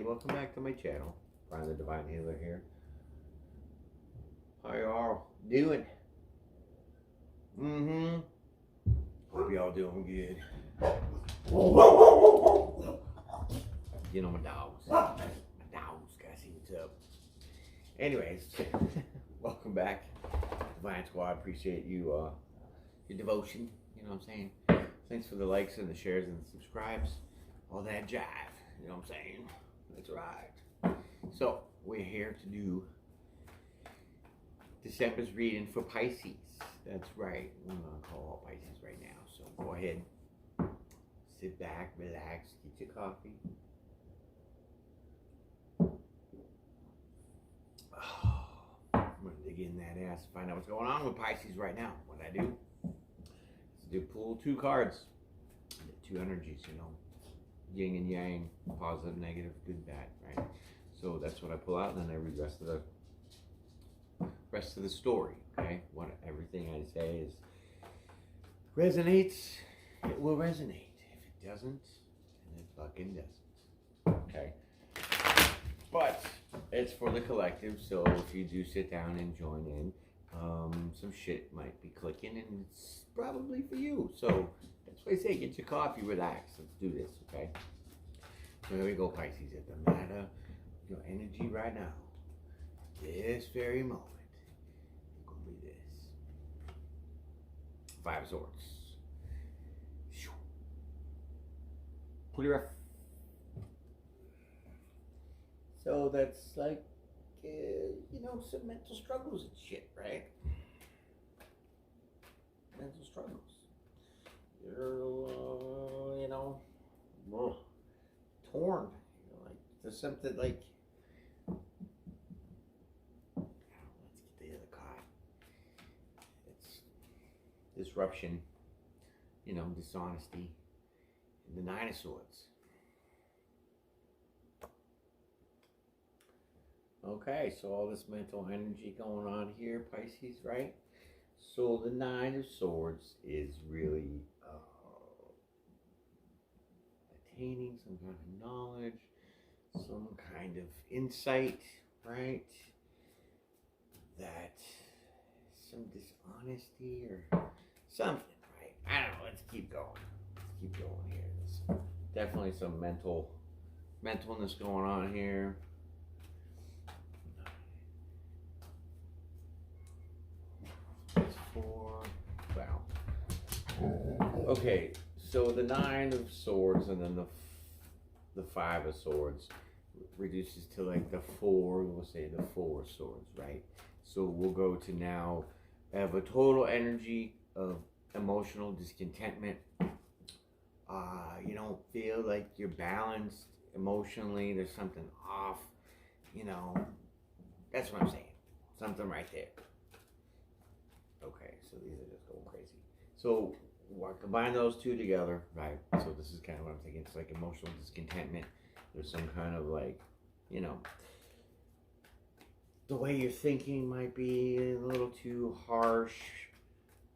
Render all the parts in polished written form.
everybody, welcome back to my channel. Brian the Divine Healer here. How y'all doing? Hope y'all doing good. You know, my dogs gotta see what's up. Anyways, welcome back, Divine Squad. Appreciate you, your devotion. You know what I'm saying? Thanks for the likes and the shares and the subscribes. All that jive. You know what I'm saying? That's right. So, we're here to do December's reading for Pisces. That's right. I'm going to call all Pisces right now. So, go ahead. Sit back, relax, get your coffee. I'm going to dig in that ass and find out what's going on with Pisces right now. What I do is do pull two cards. Two energies, you know. Yin and yang, positive, negative, good, bad, right? So that's what I pull out, and then I read the rest of the story. Okay, everything I say is resonates. It will resonate. If it doesn't, then it fucking doesn't. Okay, but it's for the collective. So if you do sit down and join in, some shit might be clicking, and it's probably for you. So that's why I say, get your coffee, relax. Let's do this, okay? So here we go, Pisces. At the matter of your energy right now, this very moment, it's going to be this. Five of Swords. Clear up. So that's like, you know, some mental struggles and shit, right? Mental struggles. You're, you know, torn. You're like, there's something like, let's get the other card. It's disruption, you know, dishonesty, and the Nine of Swords. Okay, so all this mental energy going on here, Pisces, right? So the Nine of Swords is really attaining some kind of knowledge, some kind of insight, right? That some dishonesty or something, right? I don't know. Let's keep going. Let's keep going here. There's definitely some mentalness going on here. Wow. Okay, so the Nine of Swords and then the Five of Swords reduces to like the four, we'll say the Four of Swords, right? So we'll go to now have a total energy of emotional discontentment. You don't feel like you're balanced emotionally. There's something off, you know. That's what I'm saying. Something right there. Okay, so these are just going crazy. So we'll combine those two together, right? So this is kind of what I'm thinking. It's like emotional discontentment. There's some kind of like, you know, the way you're thinking might be a little too harsh.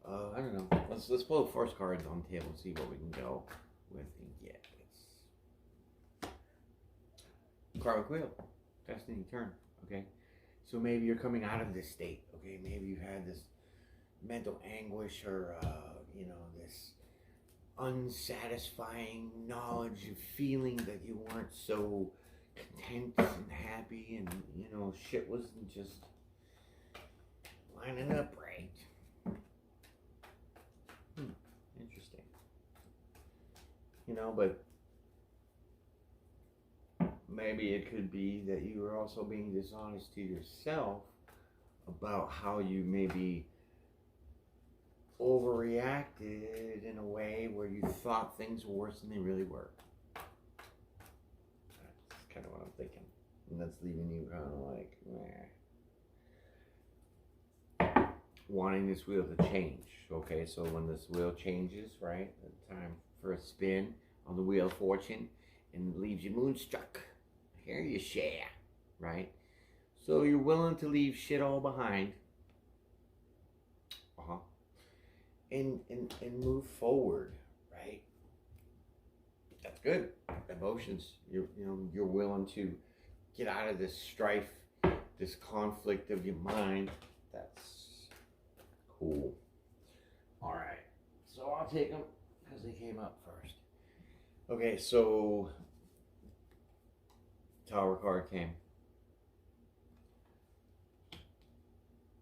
I don't know. Let's pull the first cards on the table and see what we can go with and get. It's Karmic Wheel. Destiny turn. Okay. So maybe you're coming out of this state. Okay. Maybe you've had this mental anguish or you know, this unsatisfying knowledge of feeling that you weren't so content and happy, and you know, shit wasn't just lining up right. Interesting. You know, but maybe it could be that you were also being dishonest to yourself about how you maybe overreacted in a way where you thought things were worse than they really were. That's kind of what I'm thinking. And that's leaving you kind of like, meh. Wanting this wheel to change. Okay, so when this wheel changes, right, time for a spin on the Wheel of Fortune, and it leaves you moonstruck. Here you share, right? So you're willing to leave shit all behind. And move forward, right? That's good. emotions. You're willing to get out of this strife, this conflict of your mind. That's cool. All right, so I'll take them because they came up first. Okay, so Tower card came,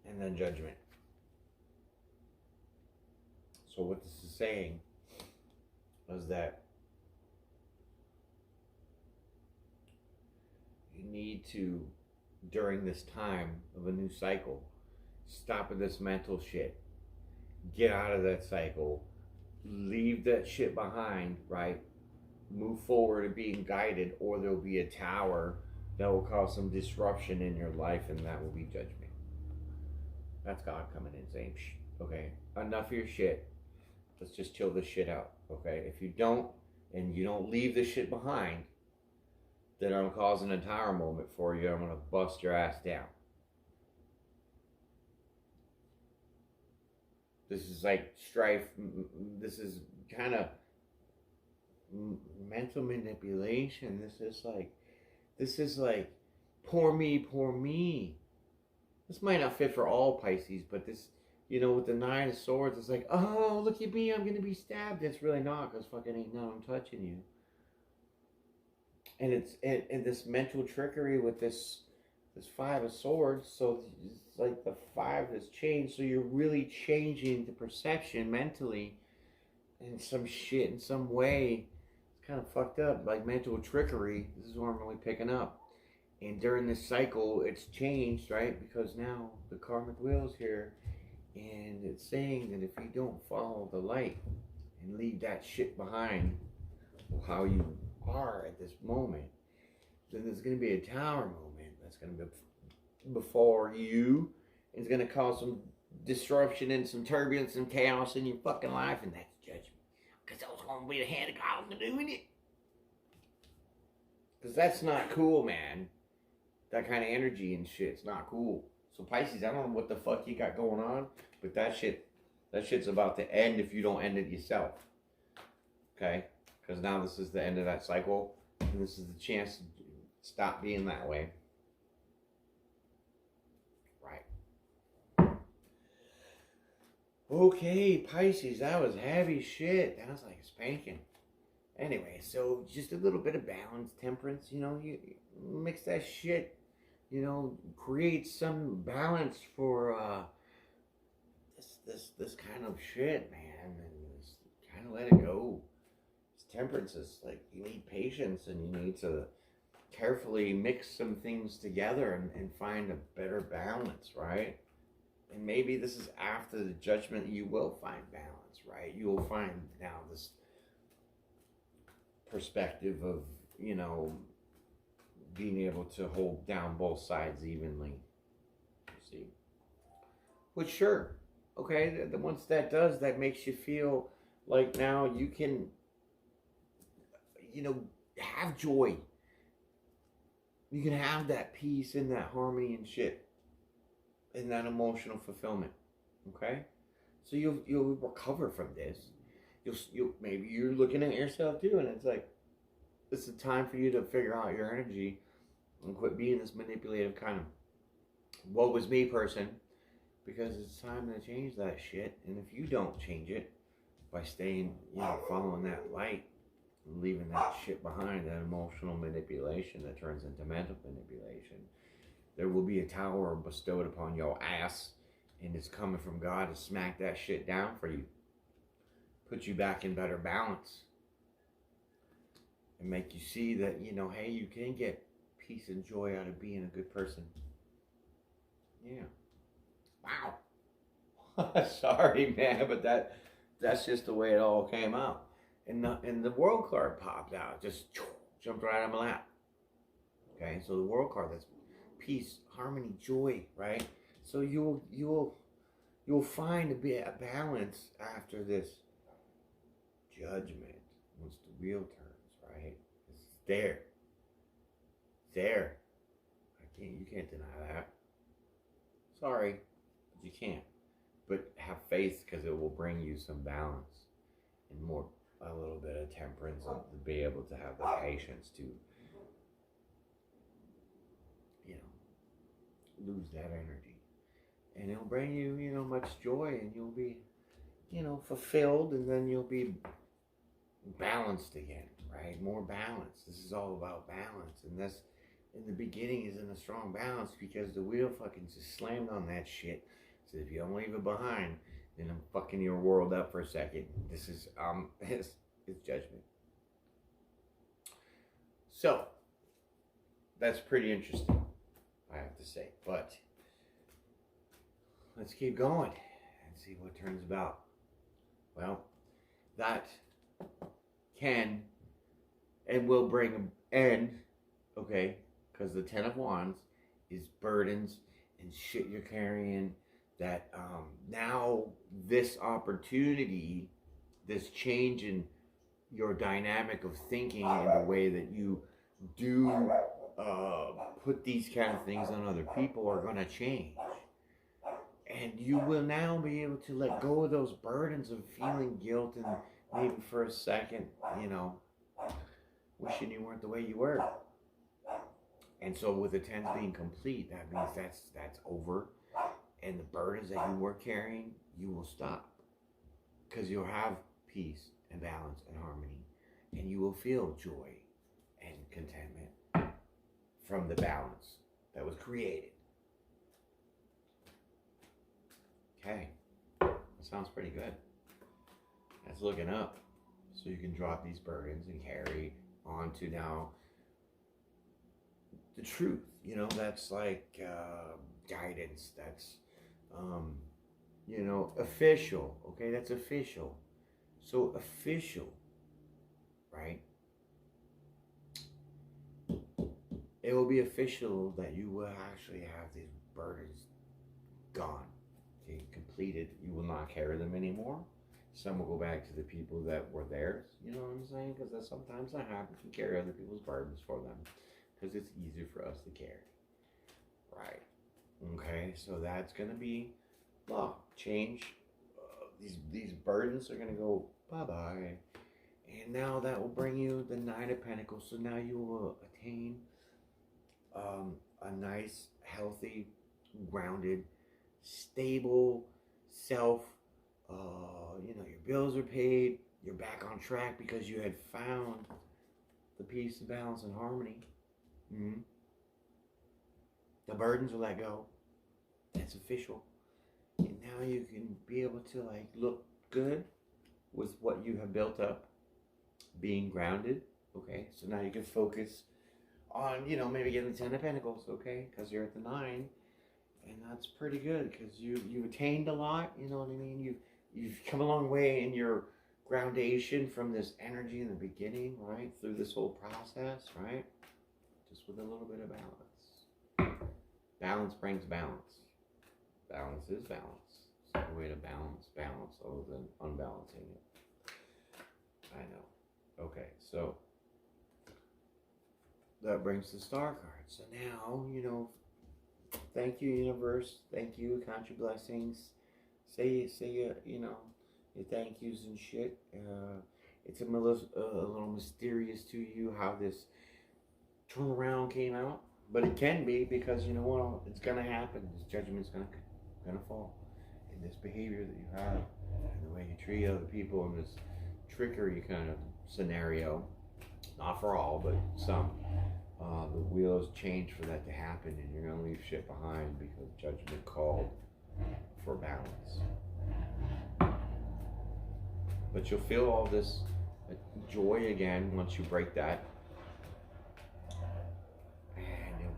and then Judgment. So what this is saying is that you need to, during this time of a new cycle, stop with this mental shit. Get out of that cycle. Leave that shit behind, right? Move forward and being guided, or there'll be a tower that will cause some disruption in your life, and that will be Judgment. That's God coming in saying, shh, okay, enough of your shit. Let's just chill this shit out, okay? If you don't, and you don't leave this shit behind, then I'm causing a tower moment for you. I'm going to bust your ass down. This is like strife. This is kind of mental manipulation. This is like, poor me, poor me. This might not fit for all Pisces, but this, with the Nine of Swords, it's like, oh, look at me, I'm going to be stabbed. It's really not, because fucking ain't none I'm touching you. And it's and this mental trickery with this Five of Swords. So it's like the five has changed. So you're really changing the perception mentally, and some shit in some way. It's kind of fucked up, like mental trickery. This is what I'm really picking up. And during this cycle, it's changed, right? Because now the karmic wheel's here, and it's saying that if you don't follow the light and leave that shit behind, how you are at this moment, then there's going to be a tower moment that's going to be before you. It's going to cause some disruption and some turbulence and chaos in your fucking life, and that's Judgment. Because that's going to be the hand of God doing it. Because that's not cool, man. That kind of energy and shit's not cool. So Pisces, I don't know what the fuck you got going on, but that shit's about to end if you don't end it yourself. Okay? Because now this is the end of that cycle, and this is the chance to stop being that way. Right. Okay, Pisces, that was heavy shit. That was like a spanking. Anyway, so just a little bit of balance, temperance, you mix that shit, create some balance for this kind of shit, man, and just kind of let it go. Temperance is like, you need patience, and you need to carefully mix some things together and find a better balance, right? And maybe this is after the Judgment, you will find balance, right? You will find now this perspective of, being able to hold down both sides evenly. You see? Which, sure, okay, once that does, that makes you feel like now you can, have joy. You can have that peace and that harmony and shit, and that emotional fulfillment. Okay, so you'll recover from this. You'll maybe you're looking at yourself too, and it's like, it's a time for you to figure out your energy and quit being this manipulative kind of woe was me person, because it's time to change that shit. And if you don't change it by staying, following that light, leaving that shit behind, that emotional manipulation that turns into mental manipulation, there will be a tower bestowed upon your ass, and it's coming from God to smack that shit down for you, put you back in better balance, and make you see that, hey, you can get peace and joy out of being a good person. Yeah. Wow. Sorry, man, but that's just the way it all came out. And the world card popped out, just jumped right on my lap. Okay, so the world card, that's peace, harmony, joy, right? So you'll find a balance after this Judgment once the wheel turns, right? It's there. It's there. You can't deny that. Sorry, but you can't. But have faith, because it will bring you some balance and a little bit the temperance and to be able to have the patience to, you know, lose that energy. And it'll bring you, you know, much joy, and you'll be, you know, fulfilled, and then you'll be balanced again, right? More balance. This is all about balance, and that's in the beginning is in a strong balance because the wheel fucking just slammed on that shit. So if you don't leave it behind, then I'm fucking your world up for a second. This is it's judgment. So that's pretty interesting, I have to say. But let's keep going and see what turns about. Well, that can and will bring an end, okay? Because the Ten of Wands is burdens and shit you're carrying. That now this opportunity, this change in your dynamic of thinking and the way that you do put these kind of things on other people are going to change. And you will now be able to let go of those burdens of feeling guilt and maybe for a second, you know, wishing you weren't the way you were. And so with the 10s being complete, that means that's over. And the burdens that you were carrying, you will stop. Because you'll have peace and balance and harmony. And you will feel joy and contentment from the balance that was created. Okay. That sounds pretty good. That's looking up. So you can drop these burdens and carry on to now the truth. You know, that's like guidance. That's you know, official, okay? That's official. So official, right? It will be official that you will actually have these burdens gone, okay, completed. You will not carry them anymore. Some will go back to the people that were theirs, you know what I'm saying? Because that sometimes that happens. We carry other people's burdens for them because it's easier for us to carry, right? Okay, so that's going to be law. Change. These burdens are going to go bye-bye. And now that will bring you the Nine of Pentacles. So now you will attain a nice, healthy, grounded, stable self. You know, your bills are paid. You're back on track because you had found the peace and balance and harmony. Mm-hmm. The burdens will let go. That's official. And now you can be able to like look good with what you have built up, being grounded. Okay, so now you can focus on, you know, maybe getting the Ten of Pentacles. Okay, because you're at the 9, and that's pretty good because you attained a lot. You know what I mean? You've come a long way in your groundation from this energy in the beginning, right? Through this whole process, right? Just with a little bit of balance. Balance brings balance. Balance is balance. There's no way to balance other than unbalancing it. I know. Okay, so that brings the Star card. So now, you know, thank you, universe. Thank you. Count your blessings. Say you know, your thank yous and shit. It's a little mysterious to you how this turnaround came out. But it can be because, you know what, it's going to happen. This judgment's going to fall. And this behavior that you have, and the way you treat other people in this trickery kind of scenario, not for all, but some, the wheels change for that to happen, and you're going to leave shit behind because judgment called for balance. But you'll feel all this joy again once you break that.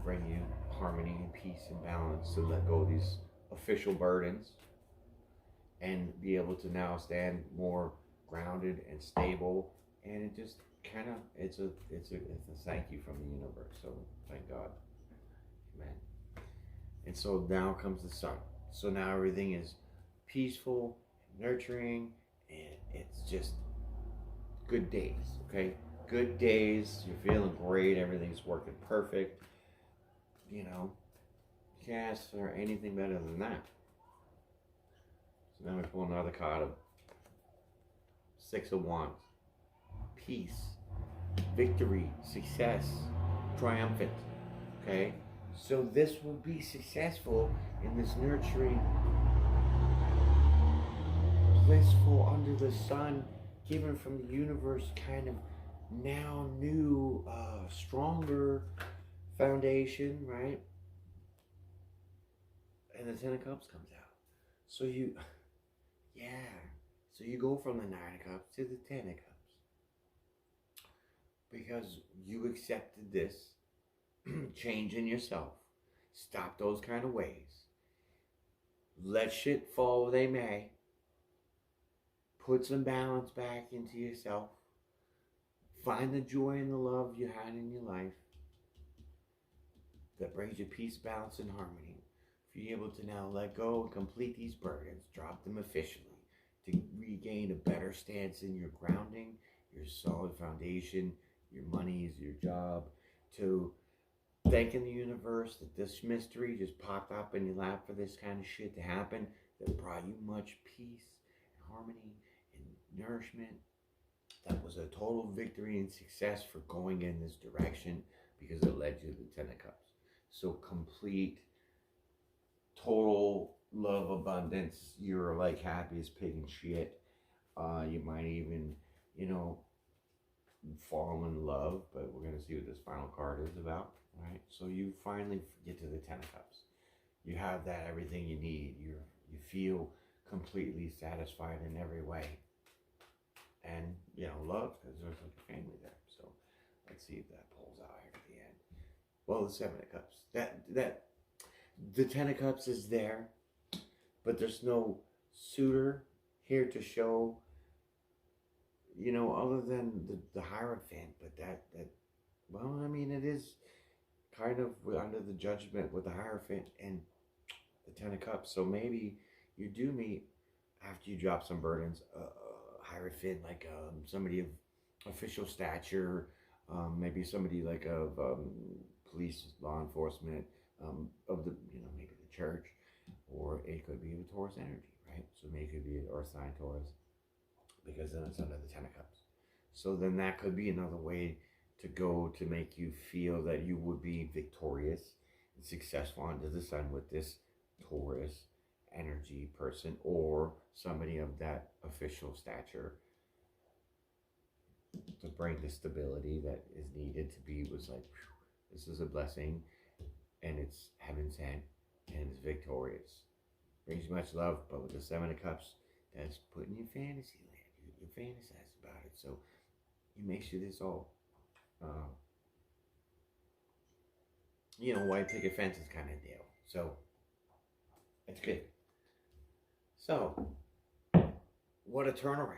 Bring you harmony and peace and balance to let go of these official burdens and be able to now stand more grounded and stable. And it just kind of, it's a thank you from the universe. So thank God. Amen. And so now comes the sun. So now everything is peaceful, nurturing, and it's just good days, okay? Good days, you're feeling great, everything's working perfect. You know, you can't ask for anything better than that. So now we pull another card of 6 of Wands. peace, victory, success, triumphant. Okay? So this will be successful in this nurturing, blissful, under the sun, given from the universe, kind of now new, stronger foundation, right? And the Ten of Cups comes out. So you go from the Nine of Cups to the Ten of Cups. Because you accepted this change in yourself. Stop those kind of ways. Let shit fall where they may. Put some balance back into yourself. Find the joy and the love you had in your life that brings you peace, balance, and harmony. For you able to now let go and complete these burdens, drop them officially, to regain a better stance in your grounding, your solid foundation, your monies, your job, to thanking the universe that this mystery just popped up in your lap for this kind of shit to happen, that brought you much peace and harmony and nourishment. That was a total victory and success for going in this direction, because it led you to the Ten of Cups. So complete, total love abundance. You're like happy as pig and shit. You might even, fall in love, but we're going to see what this final card is about, right? So you finally get to the Ten of Cups. You have that, everything you need. You feel completely satisfied in every way. And, love, because there's like a family there. So let's see if that pulls out here at the end. Well, the Seven of Cups. The Ten of Cups is there, but there's no suitor here to show, other than the Hierophant. But it is kind of under the Judgment with the Hierophant and the Ten of Cups. So maybe you do meet, after you drop some burdens, Hierophant, like somebody of official stature, maybe somebody like of police, law enforcement, of the, maybe the church, or it could be the Taurus energy, right? So maybe it could be an Earth sign Taurus, because then it's under the Ten of Cups. So then that could be another way to go to make you feel that you would be victorious and successful under the sun with this Taurus energy person, or somebody of that official stature, to bring the stability that is needed to be, was like, whew, this is a blessing, and it's heaven sent, and it's victorious. Brings you much love, but with the Seven of Cups, that's putting you in fantasy land. You fantasize about it, so you make sure this all, white picket fences kind of deal. So it's good. So, what a turnaround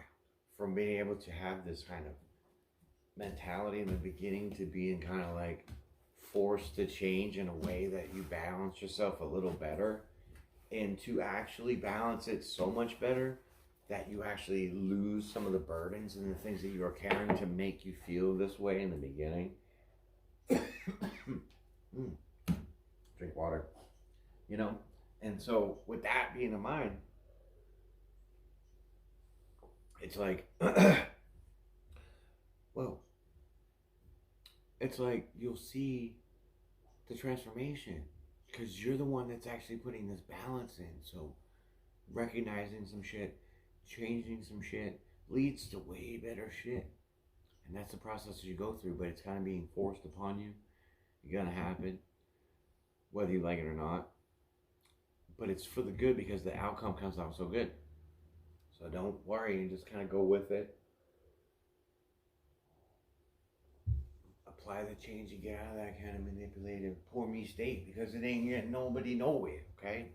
from being able to have this kind of mentality in the beginning to being kind of like forced to change in a way that you balance yourself a little better, and to actually balance it so much better that you actually lose some of the burdens and the things that you are carrying to make you feel this way in the beginning. Drink water. And so with that being in mind, it's like, well, it's like you'll see the transformation, because you're the one that's actually putting this balance in. So recognizing some shit, changing some shit, leads to way better shit. And that's the process you go through, but it's kind of being forced upon you. It's gonna happen, whether you like it or not. But it's for the good, because the outcome comes out so good. So don't worry, and just kind of go with it. Apply the change and get out of that kind of manipulative, poor me state, because it ain't getting nobody nowhere, okay?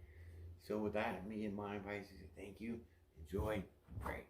So with that, me and my Pisces, thank you, enjoy, pray.